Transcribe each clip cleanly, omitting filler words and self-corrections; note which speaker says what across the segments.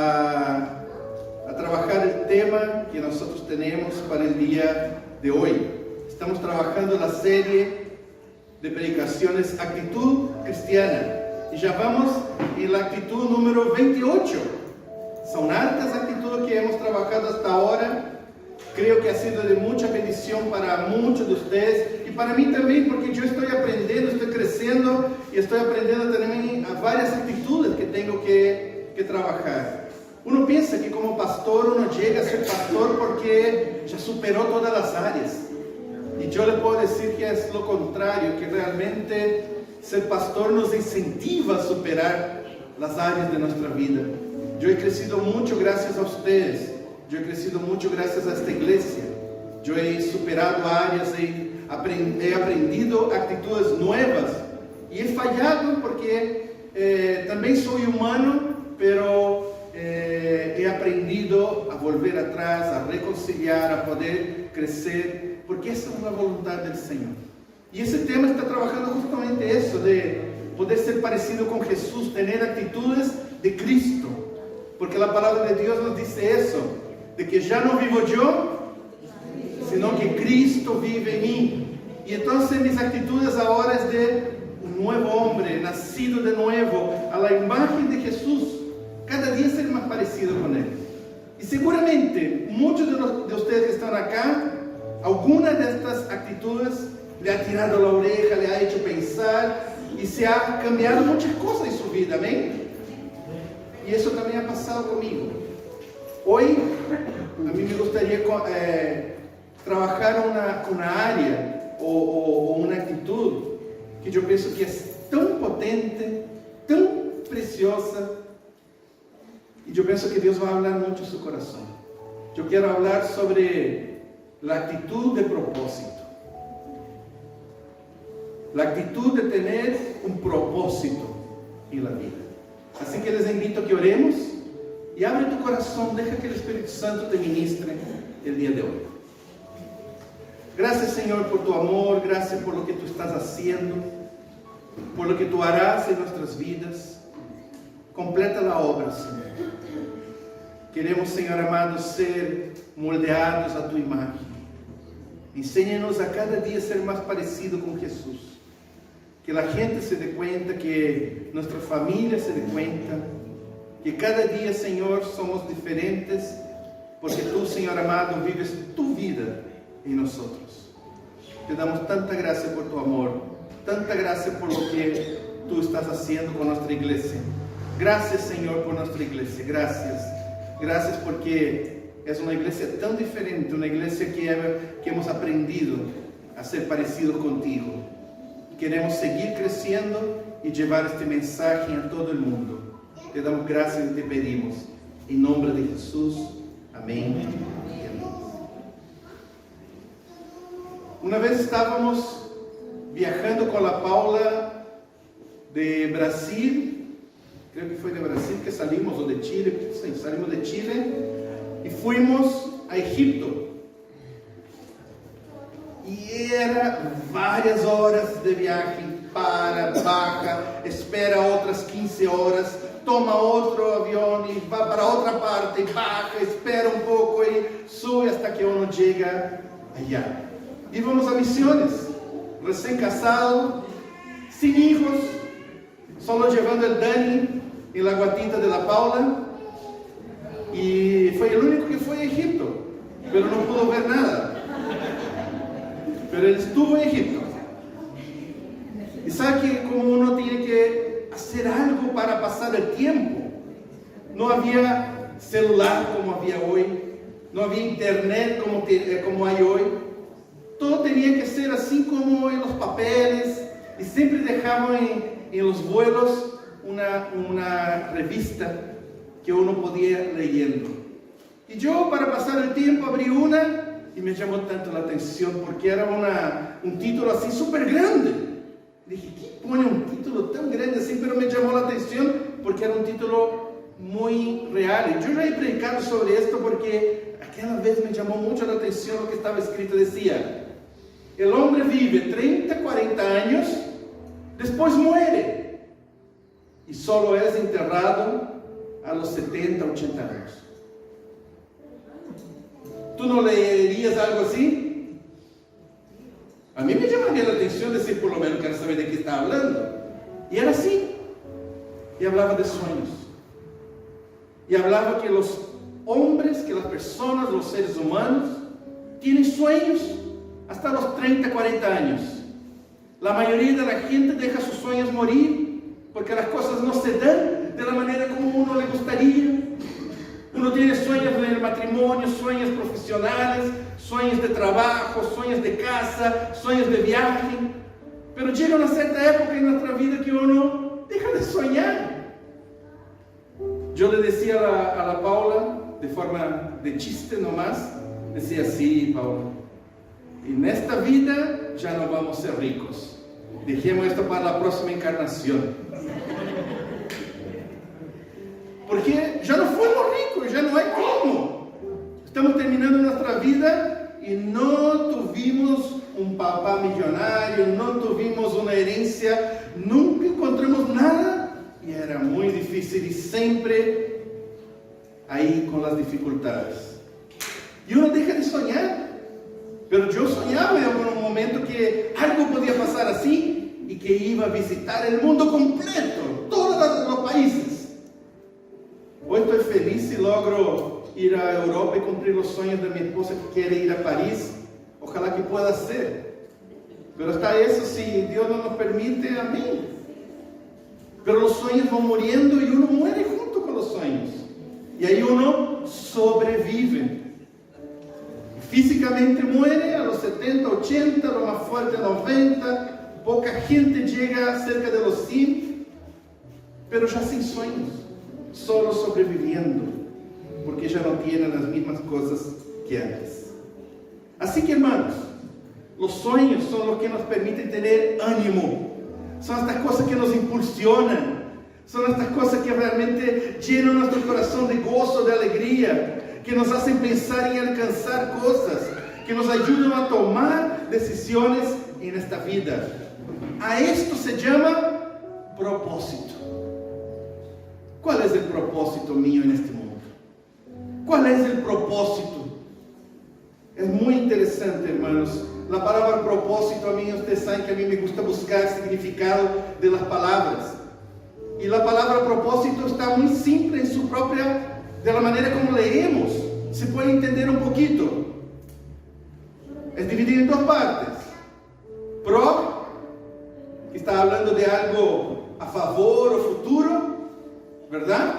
Speaker 1: a trabajar el tema que nosotros tenemos para el día de hoy. Estamos trabajando la serie de predicaciones Actitud Cristiana y ya vamos en la actitud número 28. Son hartas actitudes que hemos trabajado hasta ahora. Creo que ha sido de mucha bendición para muchos de ustedes y para mí también, porque yo estoy aprendiendo, estoy creciendo y estoy aprendiendo también a varias actitudes que tengo que trabajar. Uno piensa que como pastor uno llega a ser pastor porque ya superó todas las áreas. Y yo le puedo decir que es lo contrario, que realmente ser pastor nos incentiva a superar las áreas de nuestra vida. Yo he crecido mucho gracias a ustedes. Yo he crecido mucho gracias a esta iglesia. Yo he superado áreas, he aprendido actitudes nuevas. Y he fallado porque también soy humano, pero he aprendido a volver atrás, a reconciliar, a poder crecer, porque esa es la voluntad del Señor. Y ese tema está trabajando justamente eso, de poder ser parecido con Jesús, tener actitudes de Cristo. Porque la palabra de Dios nos dice eso, de que ya no vivo yo, sino que Cristo vive en mí. Y entonces mis actitudes ahora es de un nuevo hombre, nacido de nuevo, a la imagen de Jesús. Cada día ser más parecido con Él. Y seguramente muchos de ustedes que están acá, alguna de estas actitudes le ha tirado la oreja, le ha hecho pensar y se ha cambiado muchas cosas en su vida, ¿amén? Y eso también ha pasado conmigo. Hoy a mí me gustaría trabajar una área o una actitud que yo pienso que es tan potente, tan preciosa, y yo pienso que Dios va a hablar mucho en su corazón. Yo quiero hablar sobre la actitud de propósito. La actitud de tener un propósito en la vida. Así que les invito a que oremos y abre tu corazón, deja que el Espíritu Santo te ministre el día de hoy. Gracias, Señor, por tu amor, gracias por lo que tú estás haciendo, por lo que tú harás en nuestras vidas. Completa la obra, Señor. Queremos, Señor amado, ser moldeados a tu imagen. Enséñanos a cada día a ser más parecido con Jesús. Que la gente se dé cuenta, que nuestra familia se dé cuenta, que cada día, Señor, somos diferentes, porque tú, Señor amado, vives tu vida en nosotros. Te damos tanta gracia por tu amor, tanta gracia por lo que tú estás haciendo con nuestra iglesia. Gracias, Señor, por nuestra iglesia. Gracias. Gracias porque es una iglesia tan diferente, una iglesia que hemos aprendido a ser parecidos contigo. Queremos seguir creciendo y llevar este mensaje a todo el mundo. Te damos gracias y te pedimos. En nombre de Jesús. Amén. Una vez estábamos viajando con la Paula de Brasil. Creo que fue de Brasil que salimos, o de Chile. Sí, salimos de Chile y fuimos a Egipto. Y era varias horas de viaje, baja, espera otras 15 horas, toma otro avión y va para otra parte, baja, espera un poco y sube hasta que uno llega allá. Íbamos a misiones, recién casado, sin hijos, solo llevando el Dani en la guatita de la Paula, y fue el único que fue a Egipto, pero no pudo ver nada. Pero él estuvo en Egipto. Y sabe que como uno tiene que hacer algo para pasar el tiempo. No había celular como había hoy. No había internet como hay hoy. Todo tenía que ser así como en los papeles. Y siempre dejaban en los vuelos una revista que uno podía ir leyendo. Y yo, para pasar el tiempo, abrí una. Y me llamó tanto la atención porque era un título así súper grande. Dije, ¿qué pone un título tan grande así? Pero me llamó la atención porque era un título muy real. Y yo ya he predicado sobre esto porque aquella vez me llamó mucho la atención lo que estaba escrito. Decía, el hombre vive 30, 40 años, después muere. Y solo es enterrado a los 70, 80 años. ¿Tú no leerías algo así? A mí me llamaría la atención decir, por lo menos quiero saber de qué está hablando. Y era así. Y hablaba de sueños. Y hablaba que los hombres, que las personas, los seres humanos, tienen sueños hasta los 30, 40 años. La mayoría de la gente deja sus sueños morir porque las cosas no se dan de la manera como uno le gustaría. Uno tiene sueños en el matrimonio, sueños profesionales, sueños de trabajo, sueños de casa, sueños de viaje. Pero llega una cierta época en nuestra vida que uno deja de soñar. Yo le decía a la Paula, de forma de chiste nomás, decía, sí, Paula, en esta vida ya no vamos a ser ricos. Dejemos esto para la próxima encarnación. Porque ya no fuimos ricos, ya no hay cómo. Estamos terminando nuestra vida y no tuvimos un papá millonario, no tuvimos una herencia, nunca encontramos nada y era muy difícil y siempre ahí con las dificultades. Y uno deja de soñar. Pero yo soñaba en algún momento que algo podía pasar así y que iba a visitar el mundo completo, todos los países. Hoy estoy feliz si logro ir a Europa y cumplir los sueños de mi esposa que quiere ir a París. Ojalá que pueda ser. Pero está eso si Dios no nos permite a mí. Pero los sueños van muriendo y uno muere junto con los sueños. Y ahí uno sobrevive. Físicamente muere a los 70, 80, lo más fuerte 90. Poca gente llega cerca de los 100. Pero ya sin sueños. Solo sobreviviendo, porque ya no tienen las mismas cosas que antes. Así que, hermanos, los sueños son los que nos permiten tener ánimo. Son estas cosas que nos impulsionan. Son estas cosas que realmente llenan nuestro corazón de gozo, de alegría, que nos hacen pensar en alcanzar cosas, que nos ayudan a tomar decisiones en esta vida. A esto se llama propósito. ¿Cuál es el propósito mío en este mundo? ¿Cuál es el propósito? Es muy interesante, hermanos. La palabra propósito, a mí, ustedes saben que a mí me gusta buscar significado de las palabras. Y la palabra propósito está muy simple en su propia, de la manera como leemos. Se puede entender un poquito. Es dividido en dos partes. Pro, que está hablando de algo a favor o futuro, ¿verdad?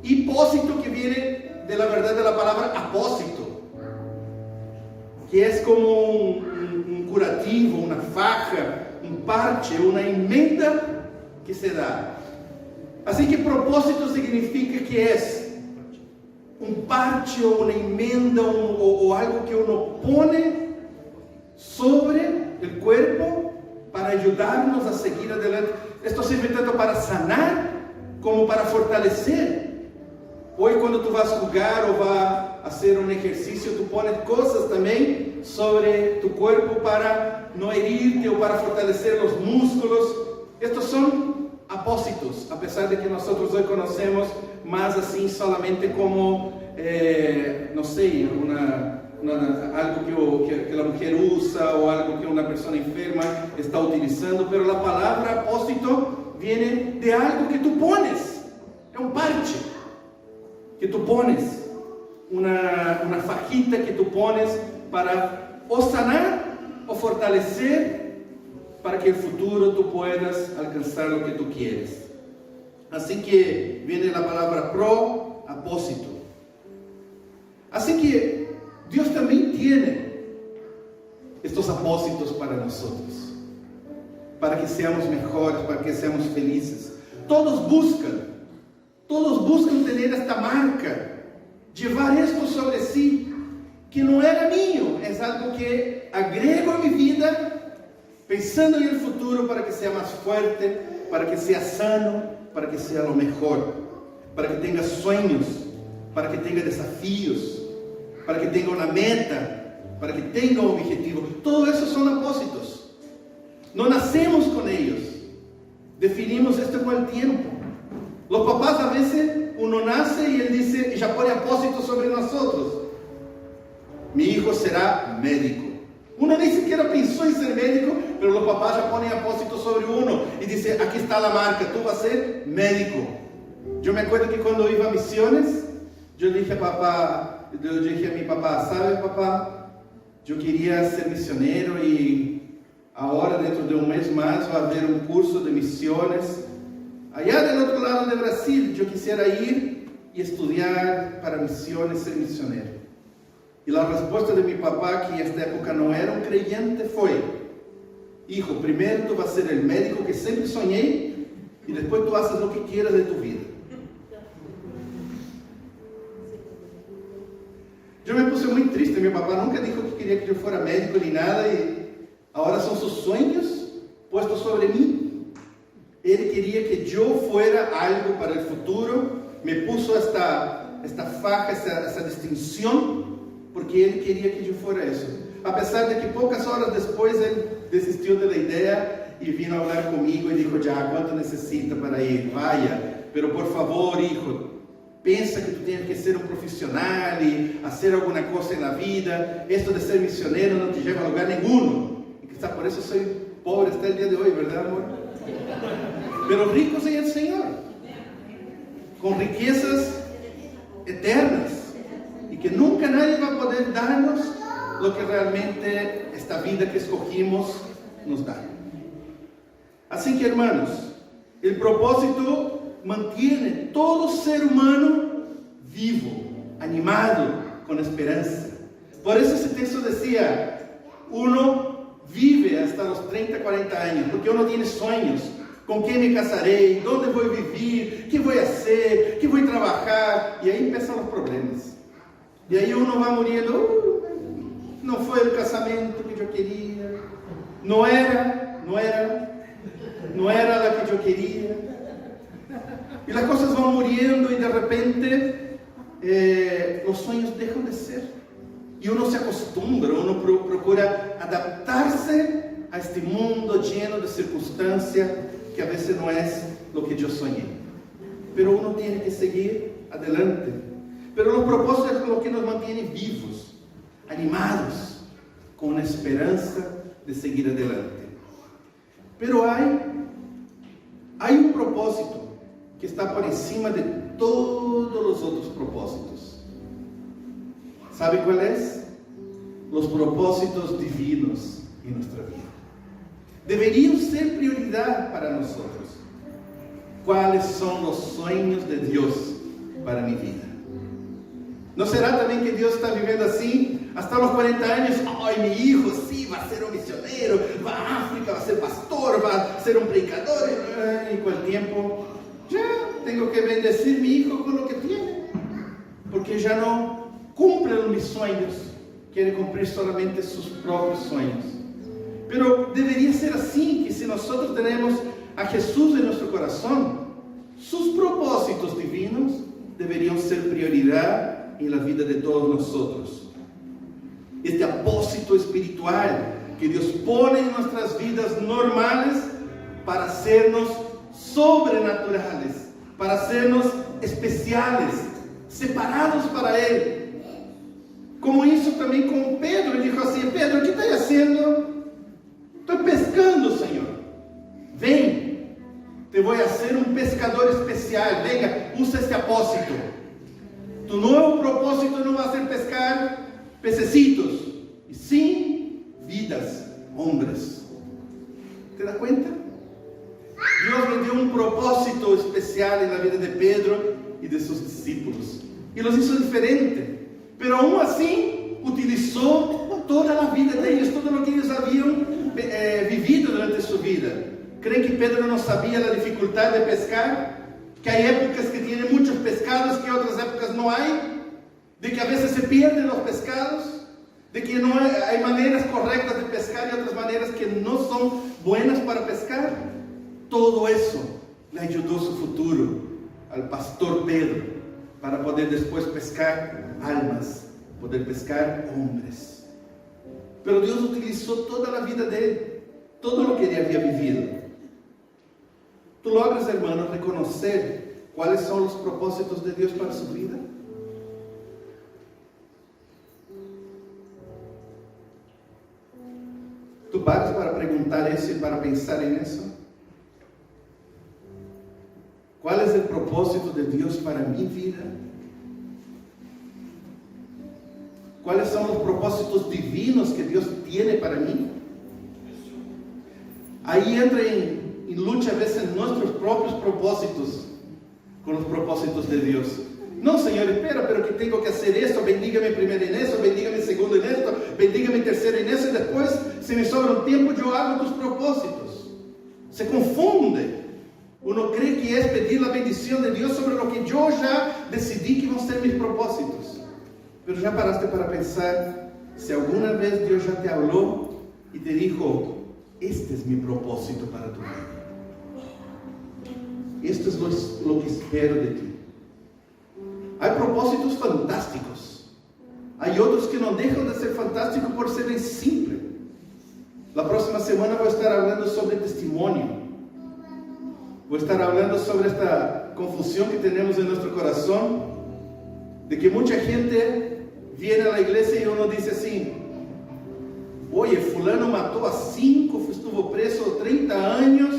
Speaker 1: Y pósito, que viene de la verdad de la palabra apósito, que es como un curativo, una faja, un parche, una enmienda que se da. Así que propósito significa que es un parche o una enmienda o algo que uno pone sobre el cuerpo para ayudarnos a seguir adelante. Esto sirve tanto para sanar como para fortalecer. Hoy cuando tú vas a jugar o vas a hacer un ejercicio, tú pones cosas también sobre tu cuerpo para no herirte o para fortalecer los músculos. Estos son apósitos, a pesar de que nosotros hoy conocemos más así solamente como, no sé, algo que la mujer usa o algo que una persona enferma está utilizando, pero la palabra apósito viene de algo que tú pones. Es un parche que tú pones, una fajita que tú pones para o sanar o fortalecer, para que en el futuro tú puedas alcanzar lo que tú quieres. Así que viene la palabra apósito. Así que Dios también tiene estos apósitos para nosotros, para que seamos mejores, para que seamos felices. Todos buscan tener esta marca, llevar esto sobre sí, que no era mío, es algo que agrego a mi vida, pensando en el futuro para que sea más fuerte, para que sea sano, para que sea lo mejor, para que tenga sueños, para que tenga desafíos, para que tenga una meta, para que tenga un objetivo. Todo eso son apósitos. No nacemos con ellos, definimos esto con el tiempo. Los papás a veces, un uno nace y él dice, y ya pone apósito sobre nosotros. Mi hijo será médico. Uno ni siquiera pensó en ser médico, pero los papás ya ponen apósito sobre uno y dice, aquí está la marca, tú vas a ser médico. Yo me acuerdo que cuando iba a misiones, yo dije a mi papá, ¿sabe, papá? Yo quería ser misionero y ahora dentro de un mes más va a haber un curso de misiones. Allá del otro lado de Brasil, yo quisiera ir y estudiar para misiones, ser misionero. Y la respuesta de mi papá, que en esta época no era un creyente, fue, hijo, primero tú vas a ser el médico que siempre soñé y después tú haces lo que quieras de tu vida. Yo me puse muy triste, mi papá nunca dijo que quería que yo fuera médico ni nada y ahora son sus sueños puestos sobre mí. Él quería que yo fuera algo para el futuro, me puso esta faja, esta distinción, porque él quería que yo fuera eso. A pesar de que pocas horas después él desistió de la idea y vino a hablar conmigo y dijo, ya, ¿cuánto necesita para ir? Vaya, pero por favor, hijo, piensa que tú tienes que ser un profesional y hacer alguna cosa en la vida. Esto de ser misionero no te lleva a lugar ninguno. Y quizás por eso soy pobre hasta el día de hoy, ¿verdad, amor? Pero ricos en el Señor, con riquezas eternas, y que nunca nadie va a poder darnos lo que realmente esta vida que escogimos nos da. Así que, hermanos, el propósito mantiene todo ser humano vivo, animado, con esperanza. Por eso ese texto decía, uno vive hasta los 30, 40 años, porque uno tiene sueños. ¿Con quién me casaré? ¿Dónde voy a vivir? ¿Qué voy a hacer? ¿Qué voy a trabajar? Y ahí empiezan los problemas. Y ahí uno va muriendo, no fue el casamiento que yo quería, no era la que yo quería. Y las cosas van muriendo y de repente los sueños dejan de ser. Y uno se acostumbra, uno procura adaptarse a este mundo lleno de circunstancias que a veces no es lo que yo soñé. Pero uno tiene que seguir adelante. Pero los propósitos es lo que nos mantiene vivos, animados, con una esperanza de seguir adelante. Pero hay un propósito que está por encima de todos los otros propósitos. ¿Sabe cuál es? Los propósitos divinos en nuestra vida. Deberían ser prioridad para nosotros. ¿Cuáles son los sueños de Dios para mi vida? ¿No será también que Dios está viviendo así? Hasta los 40 años, ¡ay, mi hijo sí va a ser un misionero, va a África, va a ser pastor, va a ser un predicador! Y con el tiempo, ya tengo que bendecir a mi hijo con lo que tiene, porque ya no cumple mis sueños, quiere cumplir solamente sus propios sueños. Pero debería ser así, que si nosotros tenemos a Jesús en nuestro corazón, sus propósitos divinos deberían ser prioridad en la vida de todos nosotros. Este apósito espiritual que Dios pone en nuestras vidas normales para hacernos sobrenaturales, para hacernos especiales, separados para Él. Como hizo también con Pedro. Él dijo así: Pedro, ¿qué estás haciendo? Estoy pescando, Señor. Ven, te voy a hacer un pescador especial. Venga, usa este apósito. Tu nuevo propósito no va a ser pescar pececitos, y sí vidas, hombres. ¿Te das cuenta? Dios le dio un propósito especial en la vida de Pedro y de sus discípulos, y los hizo diferente. Pero aún así utilizó toda la vida de ellos, todo lo que ellos habían vivido durante su vida. ¿Creen que Pedro no sabía la dificultad de pescar? Que hay épocas que tienen muchos pescados, que otras épocas no hay, de que a veces se pierden los pescados, de que no hay maneras correctas de pescar y otras maneras que no son buenas para pescar. Todo eso le ayudó su futuro al pastor Pedro para poder después pescar almas, poder pescar hombres. Pero Dios utilizó toda la vida de él, todo lo que él había vivido. Tú logras, hermano, reconocer cuáles son los propósitos de Dios para su vida? ¿Tú paras para preguntar eso y para pensar en eso? ¿Cuál es el propósito de Dios para mi vida? ¿Cuáles son los propósitos divinos que Dios tiene para mí? Ahí entra en lucha a veces nuestros propios propósitos con los propósitos de Dios. No, Señor, espera, pero que tengo que hacer esto, bendígame primero en eso, bendígame segundo en esto, bendígame tercero en eso, y después, si me sobra un tiempo, yo hago tus propósitos. Se confunde. Uno cree que es pedir la bendición de Dios sobre lo que yo ya decidí que van a ser mis propósitos. Pero ya paraste para pensar si alguna vez Dios ya te habló y te dijo, este es mi propósito para tu vida. Esto es lo que espero de ti. Hay propósitos fantásticos. Hay otros que no dejan de ser fantásticos por ser simples. La próxima semana voy a estar hablando sobre testimonio. Voy a estar hablando sobre esta confusión que tenemos en nuestro corazón, de que mucha gente viene a la iglesia y uno dice así, oye, fulano mató a 5, estuvo preso 30 años,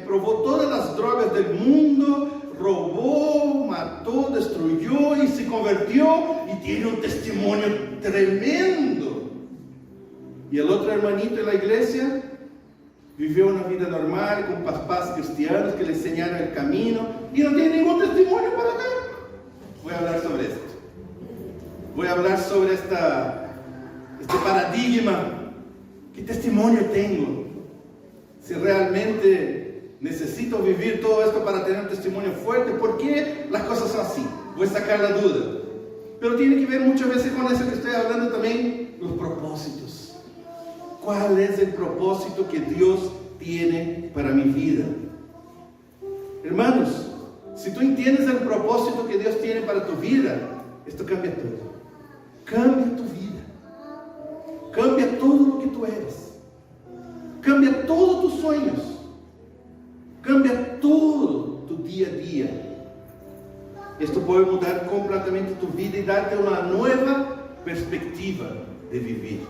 Speaker 1: probó todas las drogas del mundo, robó, mató, destruyó y se convirtió y tiene un testimonio tremendo. Y el otro hermanito en la iglesia vivió una vida normal con papás cristianos que le enseñaron el camino y no tiene ningún testimonio para dar. Voy a hablar sobre esto. Voy a hablar sobre este paradigma. ¿Qué testimonio tengo? Si realmente necesito vivir todo esto para tener un testimonio fuerte, ¿por qué las cosas son así? Voy a sacar la duda. Pero tiene que ver muchas veces con eso que estoy hablando también, los propósitos. ¿Cuál es el propósito que Dios tiene para mi vida? Hermanos, si tú entiendes el propósito que Dios tiene para tu vida, esto cambia todo. Cambia tu vida. Cambia todo lo que tú eres. Cambia todos tus sueños. Cambia todo tu día a día. Esto puede mudar completamente tu vida y darte una nueva perspectiva de vivir.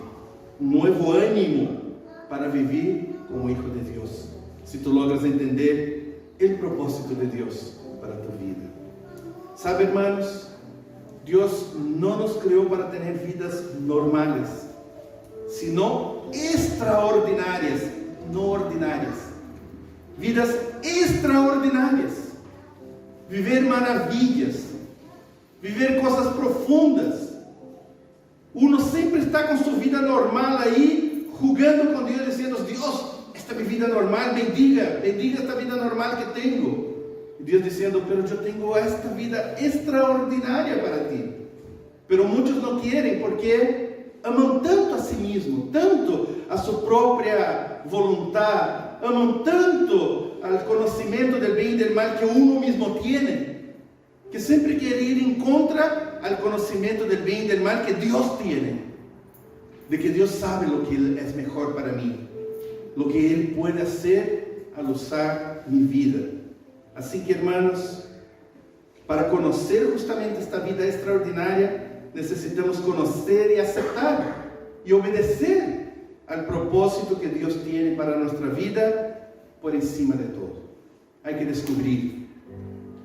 Speaker 1: Un nuevo ánimo para vivir como hijo de Dios. Si tú logras entender el propósito de Dios para tu vida. ¿Sabe, hermanos? Dios no nos creó para tener vidas normales, sino extraordinarias, no ordinarias. Vidas extraordinarias. Viver maravillas. Viver cosas profundas. Uno siempre está con su vida normal ahí, jugando con Dios, diciendo, Dios, esta es mi vida normal, bendiga esta vida normal que tengo. Y Dios diciendo, pero yo tengo esta vida extraordinaria para ti. Pero muchos no quieren porque aman tanto a sí mismos, tanto a su propia voluntad, aman tanto al conocimiento del bien y del mal que uno mismo tiene, que siempre quiere ir en contra al conocimiento del bien y del mal que Dios tiene, de que Dios sabe lo que es mejor para mí, lo que Él puede hacer al usar mi vida. Así que, hermanos, para conocer justamente esta vida extraordinaria, necesitamos conocer y aceptar y obedecer al propósito que Dios tiene para nuestra vida por encima de todo. Hay que descubrir,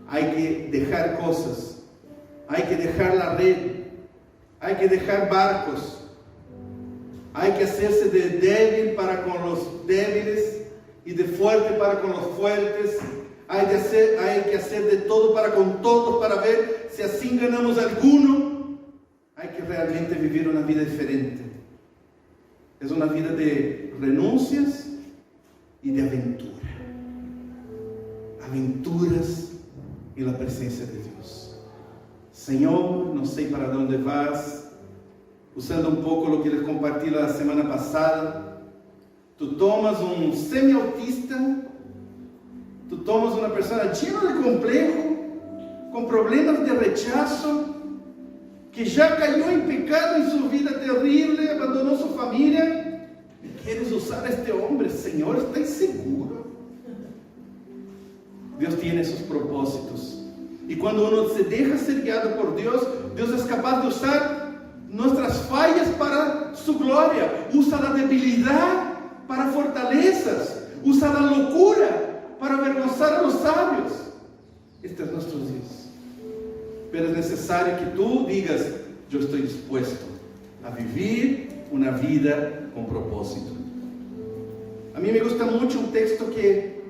Speaker 1: hay que dejar cosas, hay que dejar la red, hay que dejar barcos, hay que hacerse de débil para con los débiles y de fuerte para con los fuertes. Hay que hacer de todo para con todos para ver si así ganamos alguno. Hay que realmente vivir una vida diferente. Es una vida de renuncias y de aventura. Aventuras en la presencia de Dios. Señor, no sé para dónde vas. Usando un poco lo que les compartí la semana pasada. Tú tomas un semi-autista. Tú tomas una persona llena de complejo, con problemas de rechazo, que ya cayó en pecado en su vida terrible, abandonó su familia. ¿Quieres usar a este hombre? Señor, ¿estás seguro? Dios tiene sus propósitos Y cuando uno se deja ser guiado por Dios, Dios es capaz de usar nuestras fallas para su gloria. Usa la debilidad para fortalezas. Usa la locura para avergonzar a los sabios. Este es nuestro Dios. Pero es necesario que tú digas, yo estoy dispuesto a vivir una vida con propósito. A mí me gusta mucho un texto que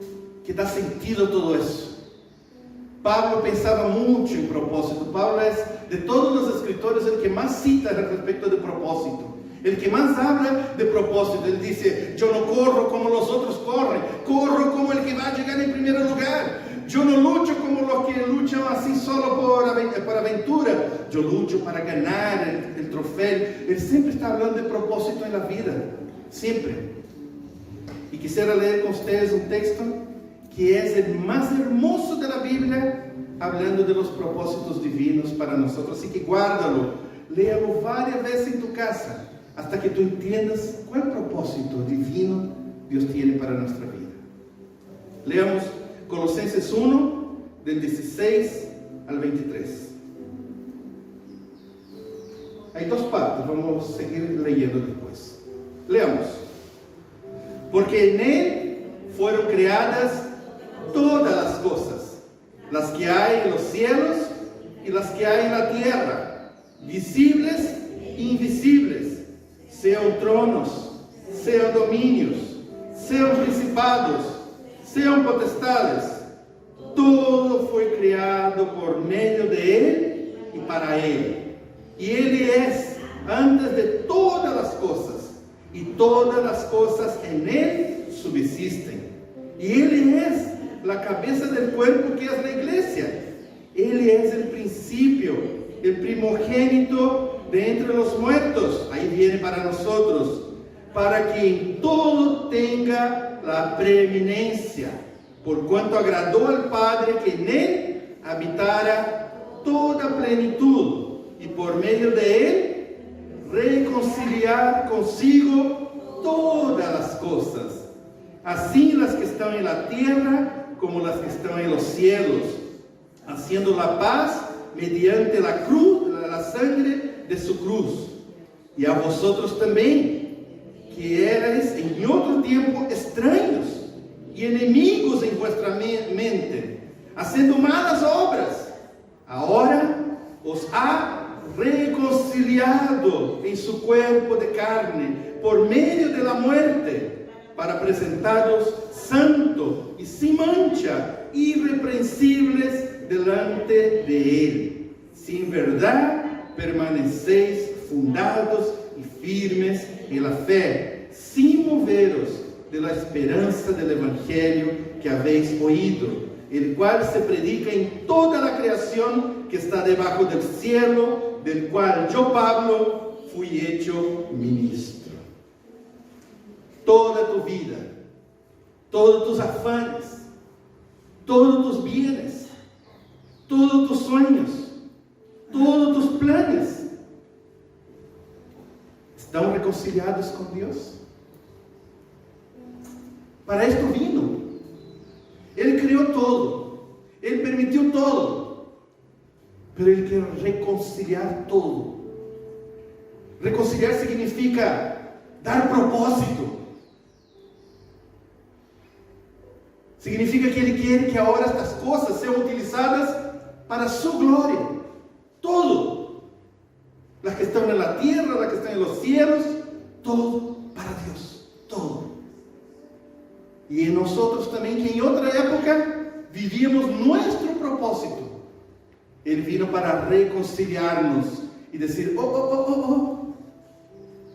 Speaker 1: da sentido a todo eso. Pablo pensaba mucho en propósito. Pablo es, de todos los escritores, el que más cita al respecto de propósito. El que más habla de propósito. Él dice, yo no corro como los otros corren. Corro como el que va a llegar en primer lugar. Yo no lucho como los que luchan así solo por aventura. Yo lucho para ganar el trofeo. Él siempre está hablando de propósito en la vida. Siempre. Y quisiera leer con ustedes un texto que es el más hermoso de la Biblia, hablando de los propósitos divinos para nosotros. Así que guárdalo, léalo varias veces en tu casa, hasta que tú entiendas cuál propósito divino Dios tiene para nuestra vida. Leamos Colosenses 1, del 16 al 23. Hay dos partes, vamos a seguir leyendo después. Leamos. Porque en Él fueron creadas todas las cosas, las que hay en los cielos y las que hay en la tierra, visibles e invisibles, sean tronos, sean dominios, sean principados, sean potestades. Todo fue creado por medio de Él y para Él. Y Él es antes de todas las cosas, y todas las cosas en Él subsisten. Y Él es la cabeza del cuerpo, que es la iglesia. Él es el principio, el primogénito de entre los muertos. Ahí viene para nosotros, para que en todo tenga la preeminencia, por cuanto agradó al Padre que en Él habitara toda plenitud, y por medio de Él reconciliar consigo todas las cosas, así las que están en la tierra como las que están en los cielos, haciendo la paz mediante la cruz, la sangre de su cruz. Y a vosotros también, que erais en otro tiempo extraños y enemigos en vuestra mente, haciendo malas obras, ahora os ha reconciliado en su cuerpo de carne por medio de la muerte, para presentaros santos y sin mancha, irreprensibles delante de Él. Si en verdad permanecéis fundados y firmes en la fe, sin moveros de la esperanza del Evangelio que habéis oído, el cual se predica en toda la creación que está debajo del cielo, del cual yo, Pablo, fui hecho ministro. Toda tu vida, todos tus afanes, todos tus bienes, todos tus sueños, todos tus planes, ¿están reconciliados con Dios? Para esto vino. Él creó todo, Él permitió todo, pero Él quiere reconciliar todo. Reconciliar significa dar propósito. Significa que Él quiere que ahora estas cosas sean utilizadas para su gloria. Todo. Las que están en la tierra, las que están en los cielos, todo para Dios. Todo. Y en nosotros también, que en otra época vivíamos nuestro propósito. Él vino para reconciliarnos y decir,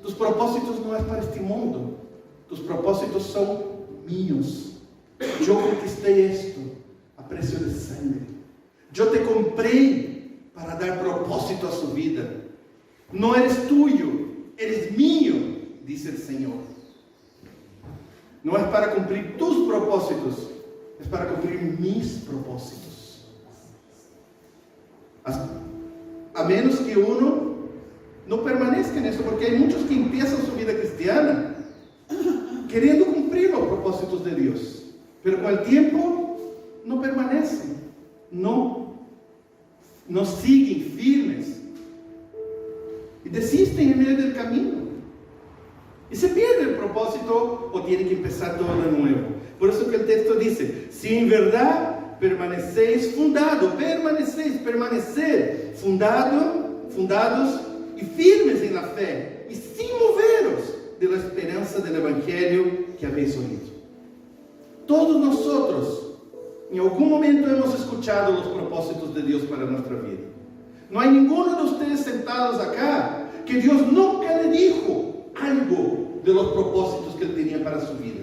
Speaker 1: tus propósitos no es para este mundo. Tus propósitos son míos. Yo conquisté esto a precio de sangre. Yo te compré para dar propósito a su vida. No eres tuyo, eres mío, dice el Señor. No es para cumplir tus propósitos, es para cumplir mis propósitos. A menos que uno no permanezca en eso, porque hay muchos que empiezan su vida cristiana queriendo cumplir los propósitos de Dios, pero con el tiempo no permanecen. No. no siguen firmes y desisten en medio del camino. Y se pierde el propósito o tienen que empezar todo de nuevo. Por eso que el texto dice, si en verdad permanecéis permanecer fundados y firmes en la fe y sin moveros de la esperanza del Evangelio que habéis oído. Todos nosotros en algún momento hemos escuchado los propósitos de Dios para nuestra vida. No hay ninguno de ustedes sentados acá que Dios nunca le dijo algo de los propósitos que Él tenía para su vida.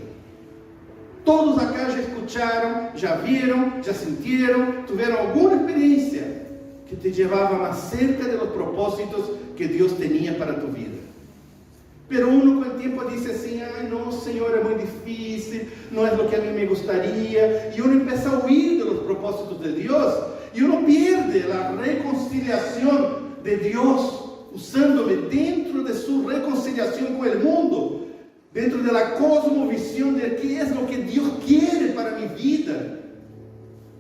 Speaker 1: Todos acá ya escucharon, ya vieron, ya sintieron, tuvieron alguna experiencia que te llevaba más cerca de los propósitos que Dios tenía para tu vida. Pero uno con el tiempo dice así, ay no, Señor, es muy difícil, no es lo que a mí me gustaría, y uno empieza a huir de los propósitos de Dios, y uno pierde la reconciliación de Dios, usándole dentro de su reconciliación con el mundo, dentro de la cosmovisión de qué es lo que Dios quiere para mi vida.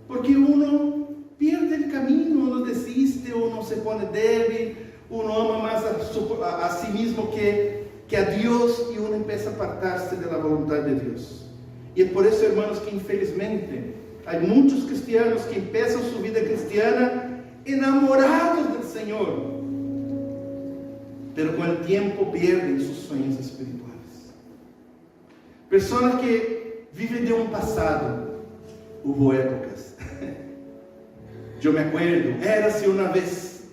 Speaker 1: Porque uno pierde el camino, uno desiste, uno se pone débil, uno ama más a sí mismo que a Dios, y uno empieza a apartarse de la voluntad de Dios. Y es por eso, hermanos, que infelizmente hay muchos cristianos que empiezan su vida cristiana enamorados del Señor, pero con el tiempo pierden sus sueños espirituales. Personas que viven de un pasado. Hubo épocas. Yo me acuerdo, érase una vez.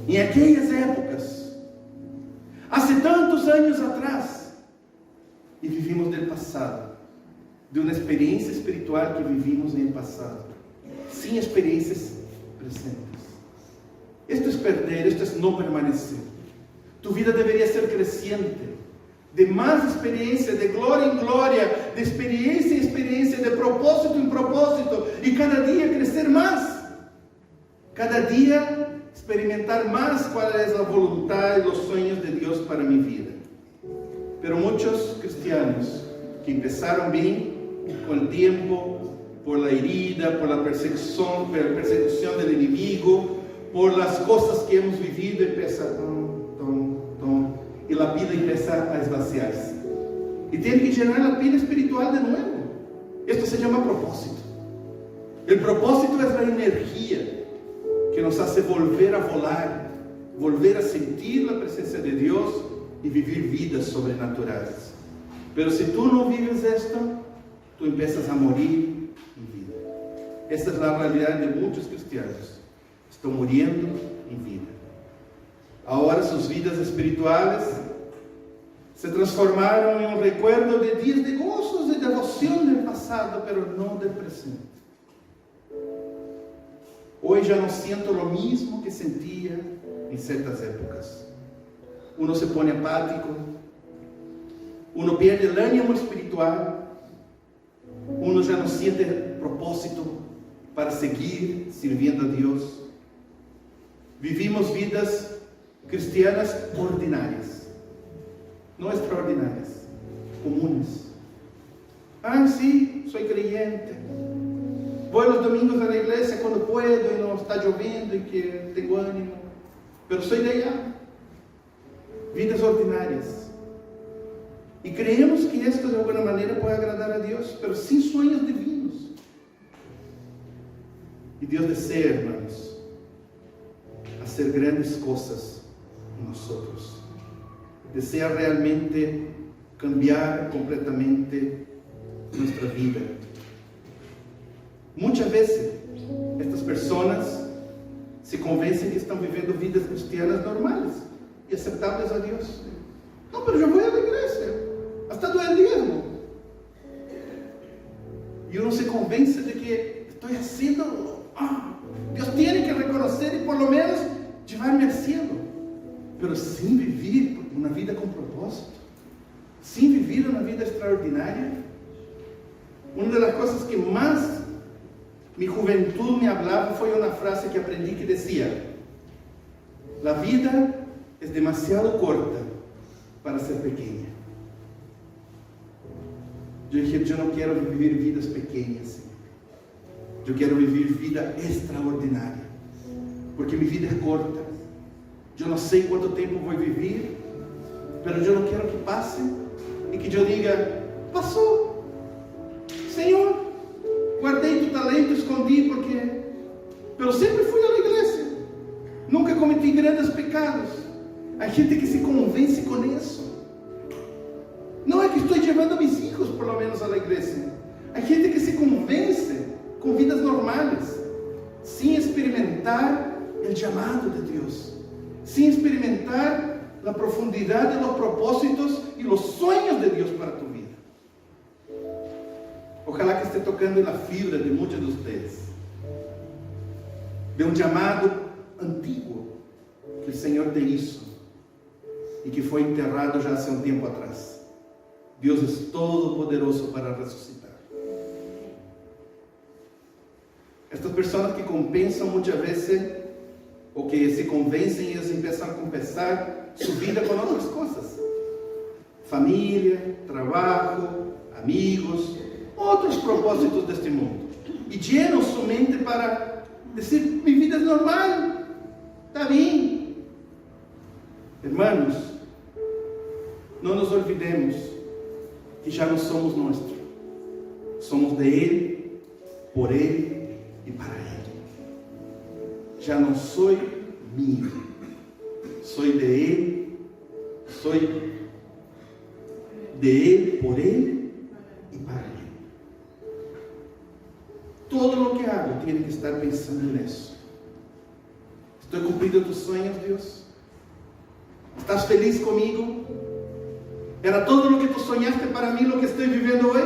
Speaker 1: En aquellas épocas, hace tantos años atrás, y vivimos del pasado, de una experiencia espiritual que vivimos en el pasado, sin experiencias presentes. Esto es perder, esto es no permanecer. Tu vida debería ser creciente, de más experiencia, de gloria en gloria, de experiencia en experiencia, de propósito en propósito, y cada día crecer más. Cada día experimentar más cuál es la voluntad y los sueños de Dios para mi vida. Pero muchos cristianos que empezaron bien, con el tiempo, por la herida, por la persecución del enemigo, por las cosas que hemos vivido, empieza y la pila empieza a esvaciarse. Y tiene que llenar la pila espiritual de nuevo. Esto se llama propósito. El propósito es la energía que nos hace volver a volar, volver a sentir la presencia de Dios y vivir vidas sobrenaturales. Pero si tú no vives esto, tú empiezas a morir en vida. Esta es la realidad de muchos cristianos. Están muriendo en vida. Ahora sus vidas espirituales se transformaron en un recuerdo de días de gozos, de devoción del pasado, pero no del presente. Hoy ya no siento lo mismo que sentía en ciertas épocas. Uno se pone apático, uno pierde el ánimo espiritual, uno ya no siente propósito para seguir sirviendo a Dios. Vivimos vidas cristianas ordinarias, no extraordinarias, comunes. Ah, sí, soy creyente. Voy los domingos a la iglesia cuando puedo y no está lloviendo y que tengo ánimo. Pero soy de allá. Vidas ordinarias. Y creemos que esto de alguna manera puede agradar a Dios, pero sin sueños divinos. Y Dios desea, hermanos, hacer grandes cosas en nosotros. Desea realmente cambiar completamente nuestra vida. Muchas veces estas personas se convencen que están viviendo vidas cristianas normales y aceptables a Dios. No, pero yo voy a la iglesia, hasta doy el diezmo. Y uno se convence de que estoy haciendo, Dios tiene que reconocer y por lo menos llevarme al cielo. Pero sin vivir una vida con propósito, sin vivir una vida extraordinaria. Una de las cosas que más mi juventud me hablaba fue una frase que aprendí que decía: la vida es demasiado corta para ser pequeña. Yo dije, yo no quiero vivir vidas pequeñas. Yo quiero vivir vida extraordinaria, porque mi vida es corta. Yo no sé cuánto tiempo voy a vivir, pero yo no quiero que pase y que yo diga, pasó. Señor, guardé tu talento, escondí pero siempre fui a la iglesia. Nunca cometí grandes pecados. Hay gente que se convence con eso. No es que estoy llevando a mis hijos por lo menos a la iglesia. Hay gente que se convence con vidas normales, sin experimentar el llamado de Dios, sin experimentar la profundidad de los propósitos y los sueños de Dios para tu vida. Ojalá que esté tocando en la fibra de muchos de ustedes, de un llamado antiguo que el Señor te hizo y que fue enterrado ya hace un tiempo atrás. Dios es todopoderoso para resucitar. Estas personas que compensan muchas veces, o que se convencen, ellos empiezan a compensar su vida con otras cosas. Familia, trabajo, amigos, otros propósitos de este mundo. Y llenan su mente para decir, mi vida es normal, está bien. Hermanos, no nos olvidemos que ya no somos nuestros. Somos de Él, por Él y para Él. Ya no soy mío, soy de Él, soy de Él, por Él y para Él. Todo lo que hago tiene que estar pensando en eso. ¿Estoy cumpliendo tus sueños, Dios? ¿Estás feliz conmigo? ¿Era todo lo que tú soñaste para mí lo que estoy viviendo hoy?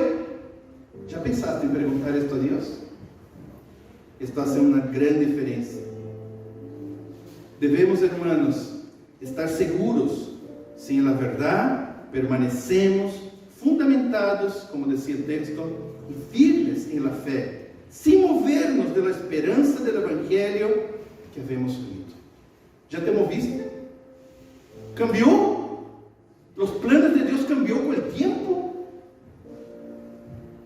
Speaker 1: ¿Ya pensaste en preguntar esto a Dios? Esto hace una gran diferencia. Debemos, hermanos, estar seguros si en la verdad permanecemos fundamentados, como decía el texto, y firmes en la fe, sin movernos de la esperanza del Evangelio que habemos oído. ¿Ya te moviste? ¿Cambió? ¿Los planes de Dios cambió con el tiempo?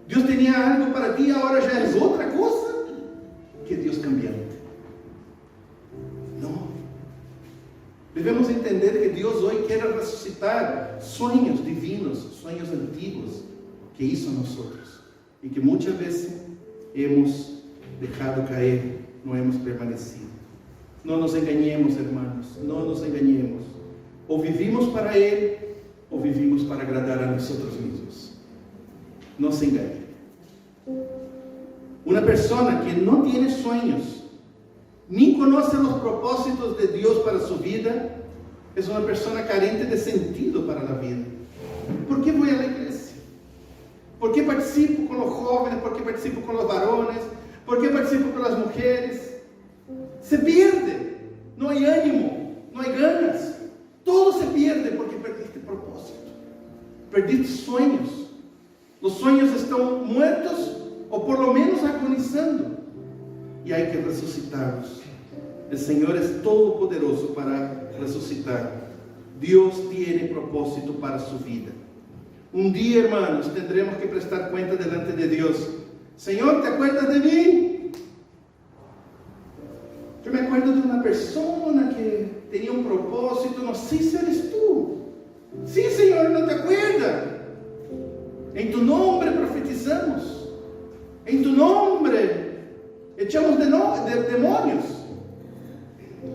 Speaker 1: Dios tenía algo para ti, ahora ya es otra cosa. Que Dios cambiante. No. Debemos entender que Dios hoy quiere resucitar sueños divinos, sueños antiguos que hizo nosotros y que muchas veces hemos dejado caer, no hemos permanecido. No nos engañemos, hermanos, no nos engañemos. O vivimos para Él o vivimos para agradar a nosotros mismos. No se engañen. Una persona que no tiene sueños, ni conoce los propósitos de Dios para su vida, es una persona carente de sentido para la vida. ¿Por qué voy a la iglesia? ¿Por qué participo con los jóvenes? ¿Por qué participo con los varones? ¿Por qué participo con las mujeres? Se pierde, no hay ánimo, no hay ganas. Todo se pierde porque perdiste propósito, perdiste sueños. Los sueños están muertos o por lo menos agonizando, y hay que resucitarlos. El Señor es todopoderoso para resucitar. Dios tiene propósito para su vida. Un día, hermanos, tendremos que prestar cuenta delante de Dios. Señor, ¿te acuerdas de mí? Yo me acuerdo de una persona que tenía un propósito, no sé si eres tú. Sí, Señor, no te acuerdas. En tu nombre profetizamos. En tu nombre echamos de demonios.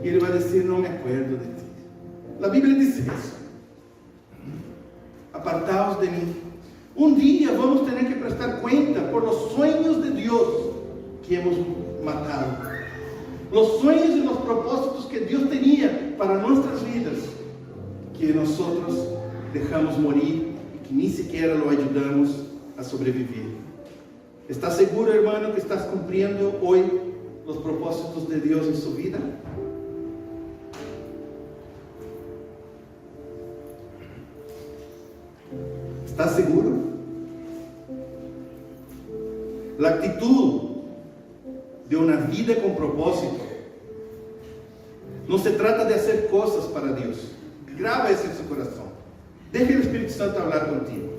Speaker 1: Y Él va a decir, no me acuerdo de ti. La Biblia dice eso. Apartaos de mí. Un día vamos a tener que prestar cuenta por los sueños de Dios que hemos matado. Los sueños y los propósitos que Dios tenía para nuestras vidas, que nosotros dejamos morir y que ni siquiera lo ayudamos a sobrevivir. ¿Estás seguro, hermano, que estás cumpliendo hoy los propósitos de Dios en su vida? ¿Estás seguro? La actitud de una vida con propósito no se trata de hacer cosas para Dios. Graba eso en su corazón. Deja el Espíritu Santo hablar contigo.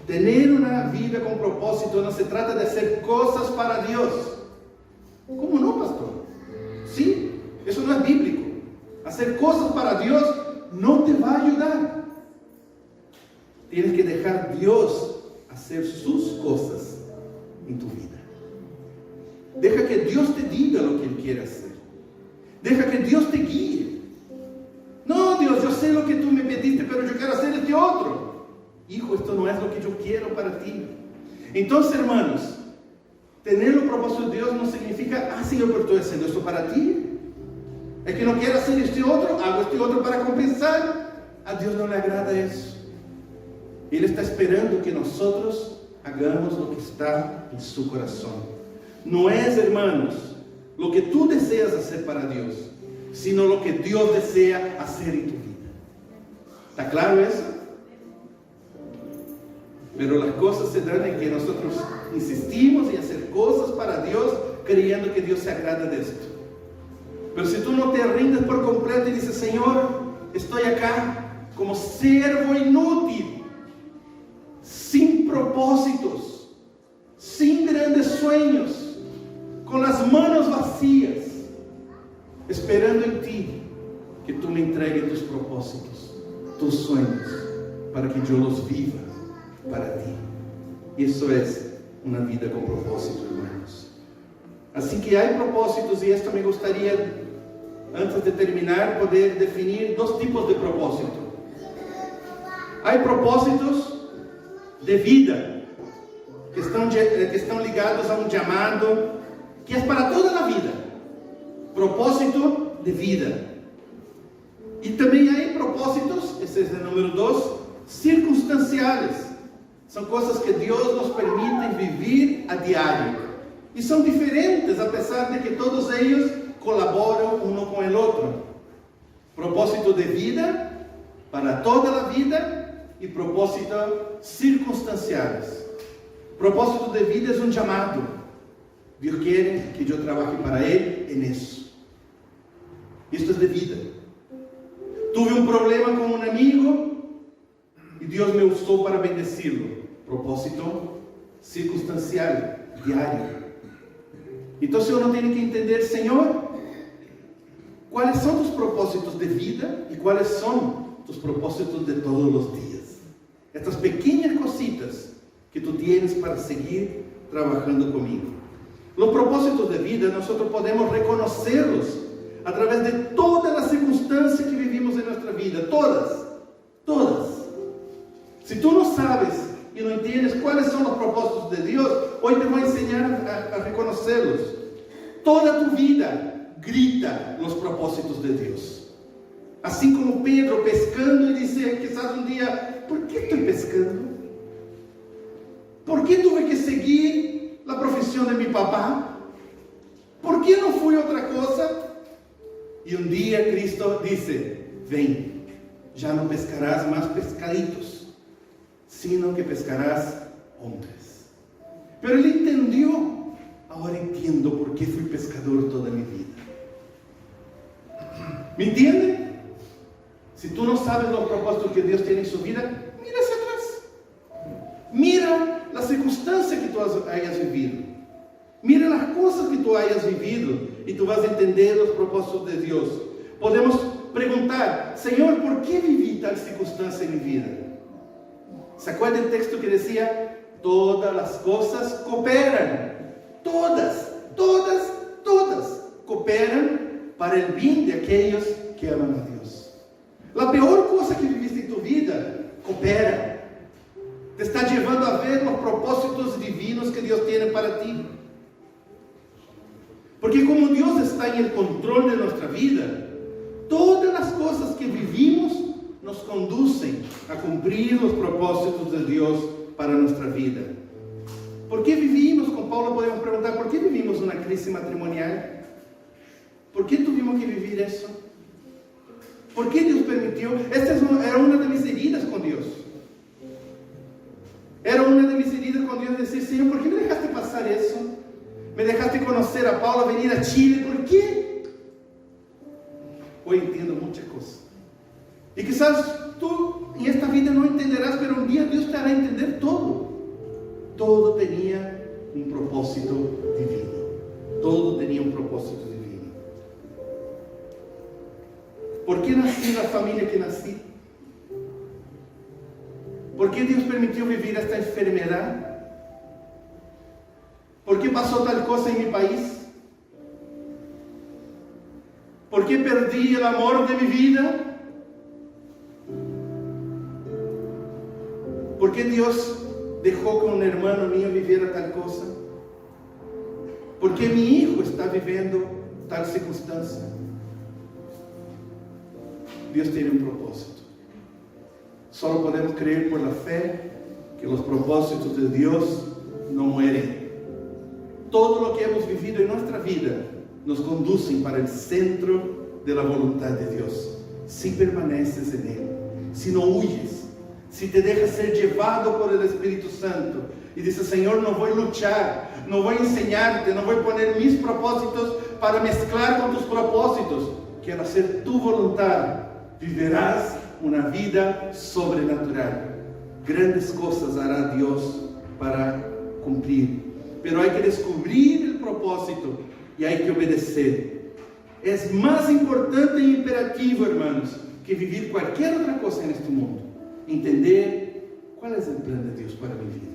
Speaker 1: Tener una vida con propósito no se trata de hacer cosas para Dios. ¿Cómo no, pastor? Sí, eso no es bíblico. Hacer cosas para Dios no te va a ayudar. Tienes que dejar a Dios hacer sus cosas en tu vida. Deja que Dios te diga lo que Él quiere hacer. Deja que Dios te guíe. No, Dios, yo sé lo que tú me pediste, pero yo quiero hacer este otro. Hijo, esto no es lo que yo quiero para ti. Entonces, hermanos, tener los propósitos de Dios no significa, Señor, pero estoy haciendo esto para ti. Es que no quiero hacer este otro, hago este otro para compensar. A Dios no le agrada eso. Él está esperando que nosotros hagamos lo que está en su corazón. No es, hermanos, lo que tú deseas hacer para Dios, sino lo que Dios desea hacer en tu vida. ¿Está claro eso? Pero las cosas se dan en que nosotros insistimos en hacer cosas para Dios, creyendo que Dios se agrada de esto. Pero si tú no te rindes por completo y dices, Señor, estoy acá como siervo inútil, sin propósitos, sin grandes sueños, con las manos vacías, esperando en ti que tú me entregues tus propósitos, tus sueños, para que yo los viva para ti. Y eso es una vida con propósito, hermanos. Así que hay propósitos, y esto me gustaría, antes de terminar, poder definir dos tipos de propósito. Hay propósitos de vida, que están ligados a un llamado, que es para toda la vida. Propósito de vida. Y también hay propósitos, ese es el número 2, circunstanciales. Son cosas que Dios nos permite vivir a diario. Y son diferentes, a pesar de que todos ellos colaboran uno con el otro. Propósito de vida, para toda la vida, y propósitos circunstanciales. Propósito de vida es un llamado. Dios quiere que yo trabaje para Él en eso. Esto es de vida. Tuve un problema con un amigo y Dios me usó para bendecirlo. Propósito circunstancial, diario. Entonces uno tiene que entender, Señor, ¿cuáles son tus propósitos de vida y cuáles son tus propósitos de todos los días? Estas pequeñas cositas que tú tienes para seguir trabajando conmigo. Los propósitos de vida nosotros podemos reconocerlos a través de todas las circunstancias que vivimos en nuestra vida. Todas. Si tú no sabes y no entiendes cuáles son los propósitos de Dios, hoy te voy a enseñar a reconocerlos. Toda tu vida grita los propósitos de Dios. Así como Pedro pescando y dice quizás un día, ¿por qué estoy pescando? ¿Por qué tuve que seguir la profesión de mi papá? ¿Por qué no fui otra cosa? Y un día Cristo dice, ven, ya no pescarás más pescaditos, sino que pescarás hombres. Pero él entendió, ahora entiendo por qué fui pescador toda mi vida. ¿Me entiende? Si tú no sabes los propósitos que Dios tiene en su vida, mira hacia atrás. Mira las circunstancias que tú hayas vivido. Mira las cosas que tú hayas vivido y tú vas a entender los propósitos de Dios. Podemos preguntar, Señor, ¿por qué viví tal circunstancia en mi vida? ¿Se acuerda el texto que decía, todas las cosas cooperan? Todas cooperan para el bien de aquellos que aman a Dios. La peor cosa que viviste en tu vida coopera. Te está llevando a ver los propósitos divinos que Dios tiene para ti. Porque como Dios está en el control de nuestra vida, todas las cosas que vivimos nos conducen a cumplir los propósitos de Dios para nuestra vida. ¿Por qué vivimos? Con Pablo podemos preguntar, ¿por qué vivimos una crisis matrimonial? ¿Por qué tuvimos que vivir eso? ¿Por qué Dios permitió? Esta era una de mis heridas con Dios. Era una de mis heridas con Dios, decir, Señor, ¿por qué me dejaste pasar eso? Me dejaste conocer a Pablo, venir a Chile, ¿por qué? Hoy entiendo muchas cosas. Y quizás tú en esta vida no entenderás, pero un día Dios te hará entender todo. todo tenía un propósito divino. Todo tenía un propósito divino. ¿Por qué nací en la familia que nací? ¿Por qué Dios permitió vivir esta enfermedad? ¿Por qué pasó tal cosa en mi país? ¿Por qué perdí el amor de mi vida? ¿Por qué Dios dejó que un hermano mío viviera tal cosa? ¿Por qué mi hijo está viviendo tal circunstancia? Dios tiene un propósito. Solo podemos creer por la fe que los propósitos de Dios no mueren. Todo lo que hemos vivido en nuestra vida nos conducen para el centro de la voluntad de Dios. Si permaneces en Él, si no huyes, si te dejas ser llevado por el Espíritu Santo y dices, Señor, no voy a luchar, no voy a enseñarte, no voy a poner mis propósitos para mezclar con tus propósitos. Quiero hacer tu voluntad. Vivirás una vida sobrenatural. Grandes cosas hará Dios para cumplir. Pero hay que descubrir el propósito y hay que obedecer. Es más importante e imperativo, hermanos, que vivir cualquier otra cosa en este mundo. Entender cuál es el plan de Dios para mi vida.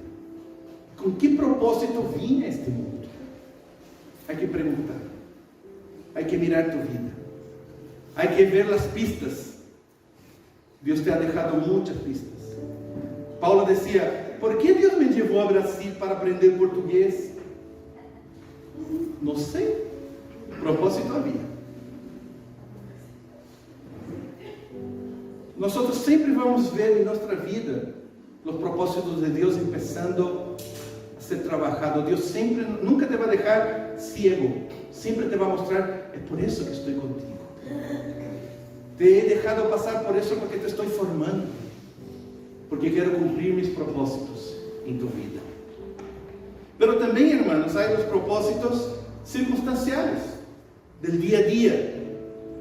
Speaker 1: ¿Con qué propósito vine a este mundo? Hay que preguntar. Hay que mirar tu vida. Hay que ver las pistas. Dios te ha dejado muchas pistas. Paulo decía, ¿por qué Dios me llevó a Brasil para aprender portugués? No sé. Propósito había. Nosotros siempre vamos a ver en nuestra vida los propósitos de Dios empezando a ser trabajados. Dios siempre, nunca te va a dejar ciego. Siempre te va a mostrar, es por eso que estoy contigo. Te he dejado pasar por eso porque te estoy formando. Porque quiero cumplir mis propósitos en tu vida. Pero también, hermanos, hay los propósitos circunstanciales del día a día.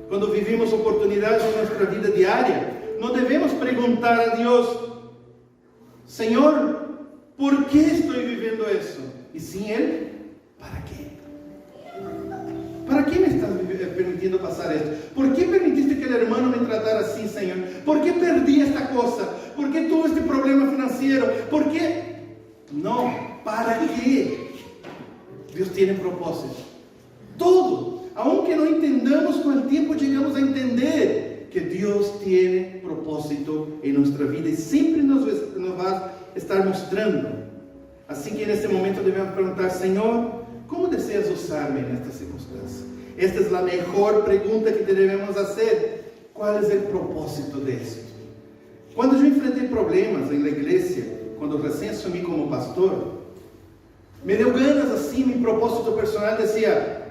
Speaker 1: Cuando vivimos oportunidades en nuestra vida diaria, no debemos preguntar a Dios, Señor, ¿por qué estoy viviendo eso? Y sin Él, ¿para qué? ¿Para qué me estás permitiendo pasar esto? ¿Por qué permitiste que el hermano me tratara así, Señor? ¿Por qué perdí esta cosa? ¿Por qué tuve este problema financiero? ¿Por qué? No, ¿para qué? Dios tiene propósito. Todo, aunque no entendamos, con el tiempo llegamos a entender que Dios tiene propósito en nuestra vida y siempre nos va a estar mostrando. Así que en este momento debemos preguntar, Señor, ¿cómo deseas usarme en esta circunstancia? Esta es la mejor pregunta que debemos hacer. ¿Cuál es el propósito de esto? Cuando yo enfrenté problemas en la iglesia, cuando recién asumí como pastor, me dio ganas así, mi propósito personal decía,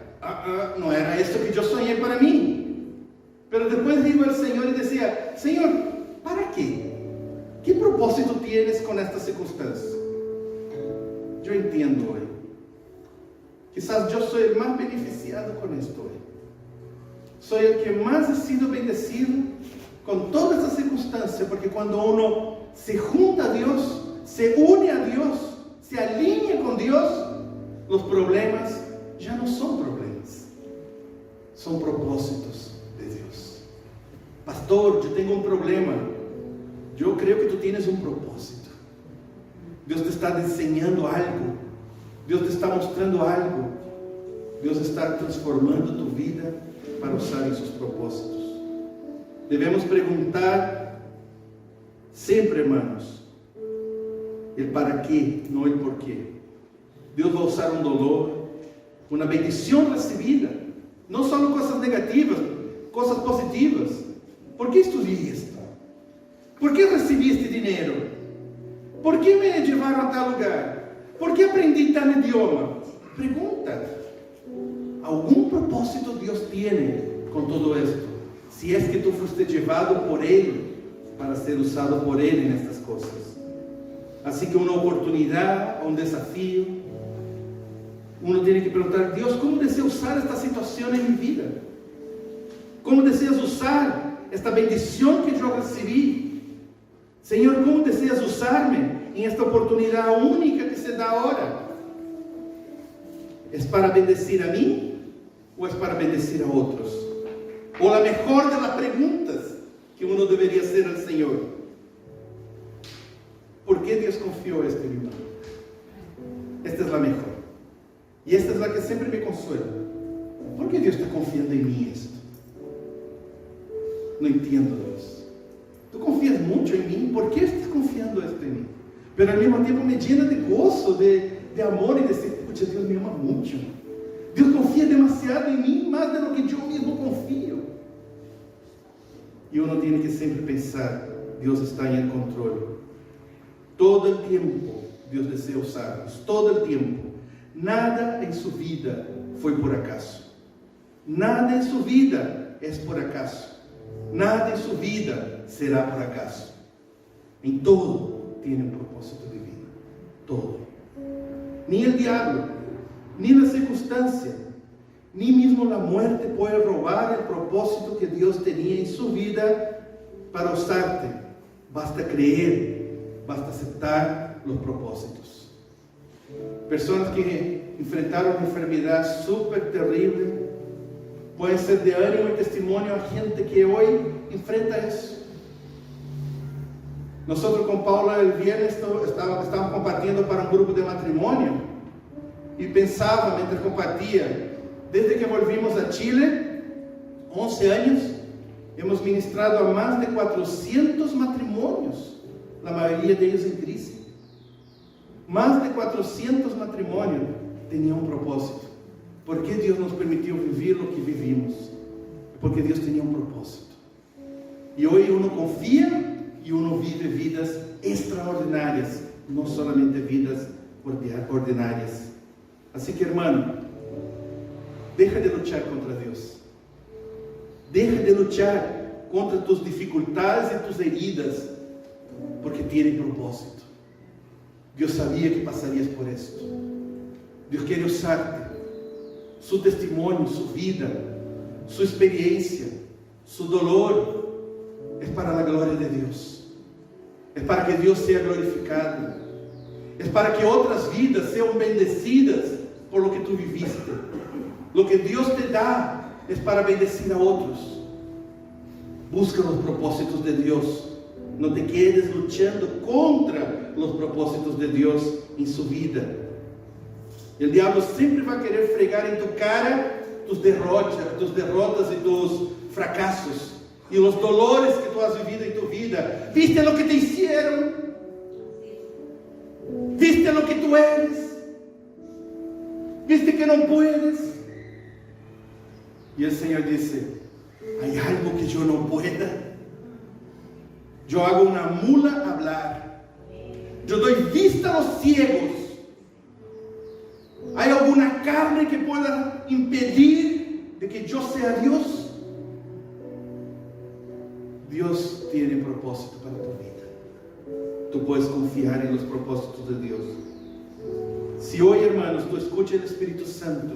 Speaker 1: no era esto que yo soñé para mí. Pero después digo al Señor y decía, Señor, ¿para qué? ¿Qué propósito tienes con esta circunstancia? Yo entiendo hoy. Quizás yo soy el más beneficiado con esto hoy. Soy el que más ha sido bendecido con toda esta circunstancia, porque cuando uno se junta a Dios, se une a Dios, se alinea con Dios, los problemas ya no son problemas, son propósitos de Dios. Pastor, yo tengo un problema. Yo creo que tú tienes un propósito. Dios te está enseñando algo. Dios te está mostrando algo. Dios está transformando tu vida para usar en sus propósitos. Debemos preguntar siempre, hermanos, el para qué, no el por qué. Dios va a usar un dolor, una bendición recibida, no solo cosas negativas, cosas positivas. ¿Por qué estudié esto? ¿Por qué recibí este dinero? ¿Por qué me llevaron a tal lugar? ¿Por qué aprendí tal idioma? Pregunta. ¿Algún propósito Dios tiene con todo esto? Si es que tú fuiste llevado por Él para ser usado por Él en estas cosas. Así que una oportunidad, un desafío, uno tiene que preguntar, Dios, ¿cómo deseas usar esta situación en mi vida? ¿Cómo deseas usar esta bendición que yo recibí? Señor, ¿cómo deseas usarme en esta oportunidad única que se se da ahora, ¿es para bendecir a mí o es para bendecir a otros? O la mejor de las preguntas que uno debería hacer al Señor: ¿por qué Dios confió esto en mi mano? Esta es la mejor. Y esta es la que siempre me consuela. ¿Por qué Dios está confiando en mí esto? No entiendo, Dios. Tú confías mucho en mí. ¿Por qué estás confiando esto en mí? Pero al mismo tiempo me llena de gozo, de amor y de decir: pucha, Dios me ama mucho. Dios confía demasiado en mí, más de lo que yo mismo confío. Y uno tiene que siempre pensar: Dios está en el control. Todo el tiempo Dios desea usarnos, todo el tiempo. Nada en su vida fue por acaso. Nada en su vida es por acaso. Nada en su vida será por acaso. En todo tiene un propósito divino. Todo. Ni el diablo, ni la circunstancia, ni mismo la muerte puede robar el propósito que Dios tenía en su vida para usarte. Basta creer, basta aceptar los propósitos. Personas que enfrentaron una enfermedad súper terrible pueden ser de ánimo y testimonio a gente que hoy enfrenta eso. Nosotros con Paula el viernes estábamos compartiendo para un grupo de matrimonio y pensaba mientras compartía: desde que volvimos a Chile, 11 años, hemos ministrado a más de 400 matrimonios, la mayoría de ellos en crisis. Más de 400 matrimonios tenían un propósito. ¿Por qué Dios nos permitió vivir lo que vivimos? Porque Dios tenía un propósito. Y hoy uno confía y uno vive vidas extraordinarias, no solamente vidas ordinarias. Así que, hermano, deja de luchar contra Dios. Deja de luchar contra tus dificultades y tus heridas, porque tiene propósito. Dios sabía que pasarías por esto. Dios quiere usarte. Su testimonio, su vida, su experiencia, su dolor, es para la gloria de Dios. Es para que Dios sea glorificado. Es para que otras vidas sean bendecidas por lo que tú viviste. Lo que Dios te da es para bendecir a otros. Busca los propósitos de Dios. No te quedes luchando contra los propósitos de Dios en su vida. El diablo siempre va a querer fregar en tu cara tus derrotas y tus fracasos y los dolores que tú has vivido en tu vida. ¿Viste lo que te hicieron? ¿Viste lo que tú eres? ¿Viste que no puedes? Y el Señor dice: ¿hay algo que yo no pueda? Yo hago una mula hablar. Yo doy vista a los ciegos. ¿Hay alguna carne que pueda impedir de que yo sea Dios? Dios tiene propósito para tu vida. Tú puedes confiar en los propósitos de Dios. Si hoy, hermanos, tú escuchas el Espíritu Santo,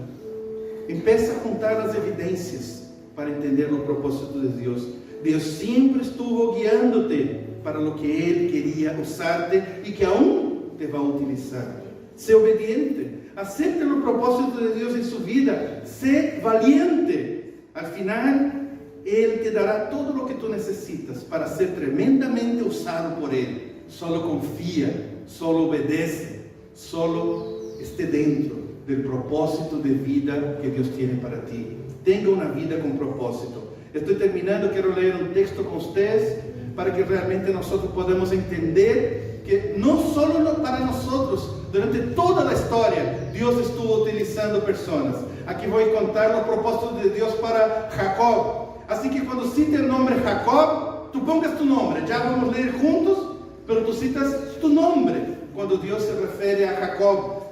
Speaker 1: empieza a juntar las evidencias para entender los propósitos de Dios. Dios siempre estuvo guiándote para lo que Él quería usarte y que aún te va a utilizar. Sé obediente, acepte los propósitos de Dios en su vida, sé valiente. Al final, Él te dará todo lo que tú necesitas para ser tremendamente usado por Él. Solo confía, solo obedece, solo esté dentro del propósito de vida que Dios tiene para ti. Tenga una vida con propósito. Estoy terminando, quiero leer un texto con ustedes para que realmente nosotros podamos entender que no solo para nosotros, durante toda la historia, Dios estuvo utilizando personas. Aquí voy a contar los propósitos de Dios para Jacob. Así que cuando cite el nombre Jacob, tú pongas tu nombre. Ya vamos a leer juntos, pero tú citas tu nombre. Cuando Dios se refiere a Jacob,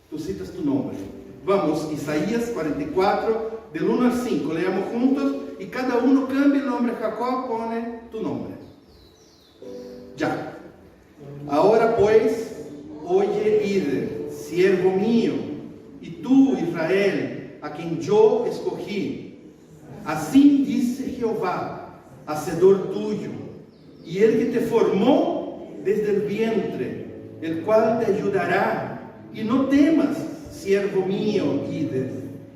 Speaker 1: tú citas tu nombre. Vamos, Isaías 44, del 1 al 5, leamos juntos y cada uno cambia el nombre Jacob, pone tu nombre. Ya. Ahora pues, oye Israel, siervo mío, y tú Israel, a quien yo escogí. Así dice Jehová, hacedor tuyo, y el que te formó desde el vientre, el cual te ayudará Y no temas, siervo mío, Ides,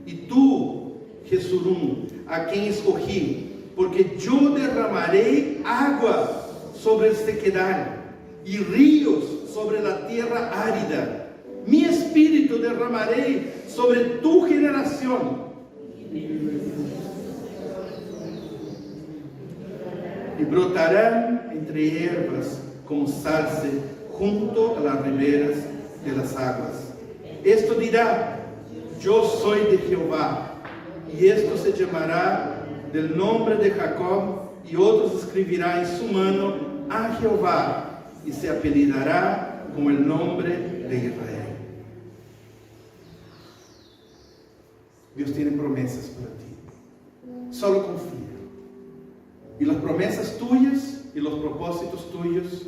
Speaker 1: y tú, Jesurún, a quien escogí, porque yo derramaré agua sobre el sequedal y ríos sobre la tierra árida. Mi espíritu derramaré sobre tu generación. Y brotarán entre hierbas como salce junto a las riberas de las aguas. Esto dirá: yo soy de Jehová, y esto se llamará del nombre de Jacob, y otros escribirá en su mano a Jehová, y se apellidará como el nombre de Israel. Dios tiene promesas para ti. Solo confía. Y las promesas tuyas y los propósitos tuyos,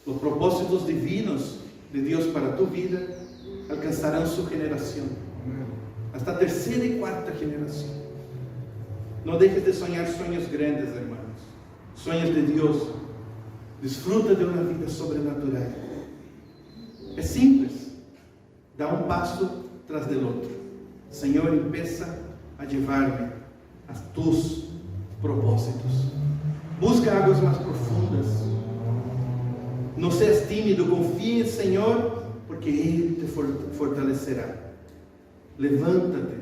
Speaker 1: los propósitos divinos de Dios para tu vida, alcanzarán su generación, hasta tercera y cuarta generación. No dejes de soñar sueños grandes, hermanos, sueños de Dios. Disfruta de una vida sobrenatural. Es simple, da un paso tras del otro. Señor, empieza a llevarme a tus propósitos. Busca aguas más profundas. No seas tímido, confía en el Señor, porque Él te fortalecerá. Levántate,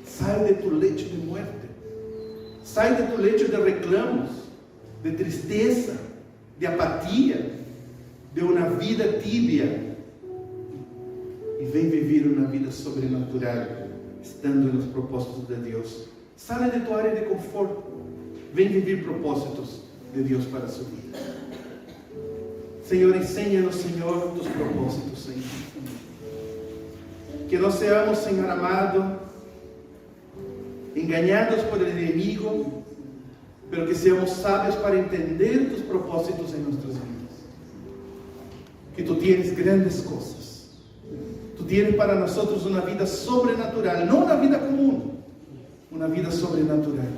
Speaker 1: sal de tu lecho de muerte, sal de tu lecho de reclamos, de tristeza, de apatía, de una vida tibia, y ven vivir una vida sobrenatural, estando en los propósitos de Dios. Sale de tu área de confort, ven vivir propósitos de Dios para su vida. Señor, enséñanos, Señor, tus propósitos, Señor. Que no seamos, Señor amado, engañados por el enemigo, pero que seamos sabios para entender tus propósitos en nuestras vidas. Que tú tienes grandes cosas. Tú tienes para nosotros una vida sobrenatural, no una vida común, una vida sobrenatural.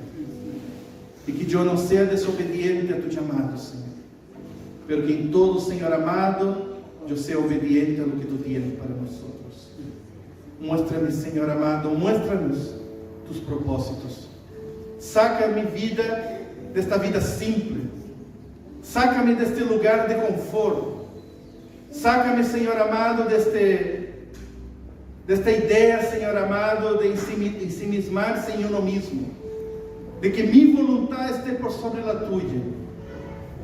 Speaker 1: Y que yo no sea desobediente a tu llamado, Señor, pero que en todo, Señor amado, yo sea obediente a lo que tú tienes para nosotros. Muéstrame, Señor amado, muéstranos tus propósitos. Saca mi vida de esta vida simple. Sácame de este lugar de confort. Sácame, Señor amado, de esta idea, Señor amado, de ensimismarse en uno mismo, de que mi voluntad esté por sobre la tuya.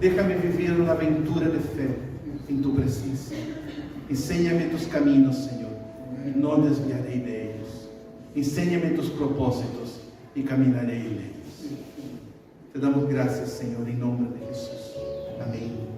Speaker 1: Déjame vivir una aventura de fe en tu presencia. Enséñame tus caminos, Señor, y no desviaré de ellos. Enséñame tus propósitos y caminaré en ellos. Te damos gracias, Señor, en nombre de Jesús. Amén.